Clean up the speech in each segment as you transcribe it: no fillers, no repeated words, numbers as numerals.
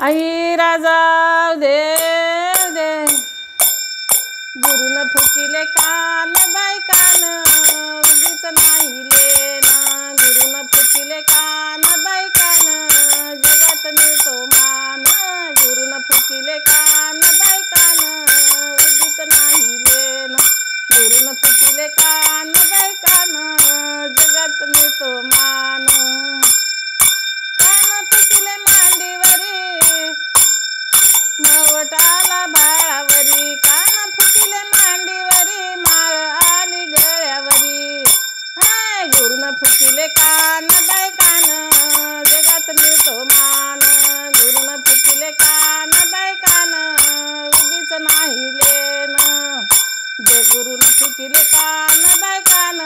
आई राजा दे दे गुरुन फुकिले कान बाई कान उगीच नाही लेना गुरुन फुकिले कान बाई कान जगात मिळतो मान गुरुन फुकिले कान बाई कान उगीच नाही लेना गुरुन फुकिले कान बाई कान जगात मिळतो मान कान फुकिले मांडीवरी मवटाला बाळावरी कान फुकिले मांडीवरी माळ आली गळ्यावरी हाय गुरुन फुकिले कान बाई कान जगात मिळतो मान गुरुन फुकिले कान बाई कान उगीच नाही लेन जे गुरुन फुकिले कान बाई कान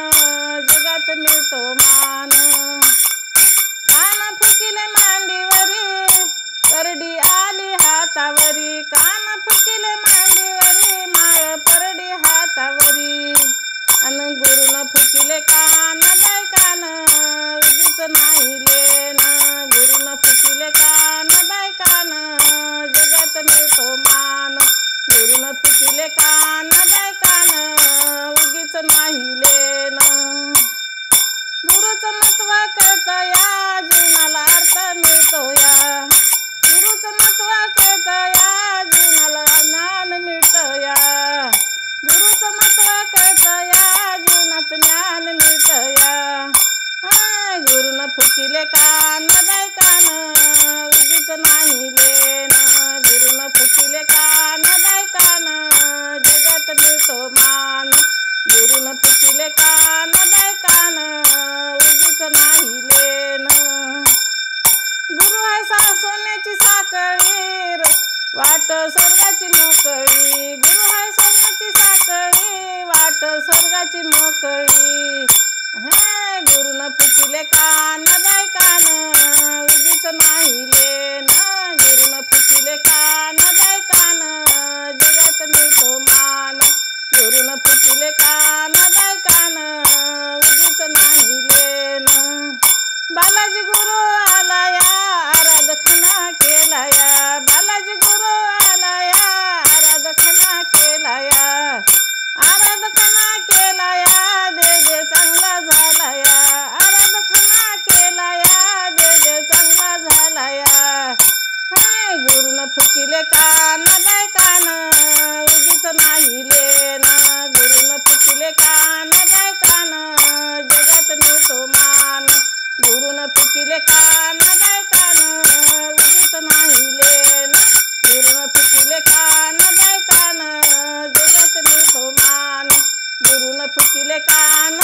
जगात मिळतो मान कान फुकिले मांडीवरी परडी आली हातावरी कान फुकिले मांडीवरी माळ परडी हातावरी अन गुरुन फुकिले कान बाई कान उगीच नाही लेन गुरुन फुकिले कान बाई कान जगात मिळतो मान गुरुन फुकिले कान बाई कान उगीच नाही लेन गुरुचं महत्व कळतं या जीवनाला अर्थ मिळतो या गुरुचं महत्व कळतं या जीवनाला ज्ञान मिळतं या गुरुचं महत्व कळतं या जीवनात ज्ञान मिळतं या गुरुन फुकिले कान बाई कान उगीच नाही लेन गुरुन फुकिले कान बाई कान जगात मिळतो मान गुरुन फुकिले कान बाई कान उगीच नाही लेन गुरु आहे सोन्याची साखळी वाट स्वर्गाची मोकळी गुरु आहे सोन्याची साखळी वाट स्वर्गाची मोकळी हे गुरुन फुकिले कान बाई कान उगीच नाही लेन गुरुन फुकिले कान बाई कान जगात मिळतो मान गुरुन फुकिले कान बाई कान उगीच नाही लेन बालाजी गुरु आला या आराधना केला या बालाजी गुरु आला या आराधना केला या आराधना केला या देव चांगला झाला या आराधना केला या देव चांगला झाला या गुरुन फुकिले कान बाई कान उगीच नाही लेन गुरुन फुकिले कान बाई कान जगात मिळतो मान गुरुन फुकिले कान बाई कान उगीच नाही लेन गुरुन फुकिले कान बाई कान जगात मिळतो मान गुरुन फुकिले कान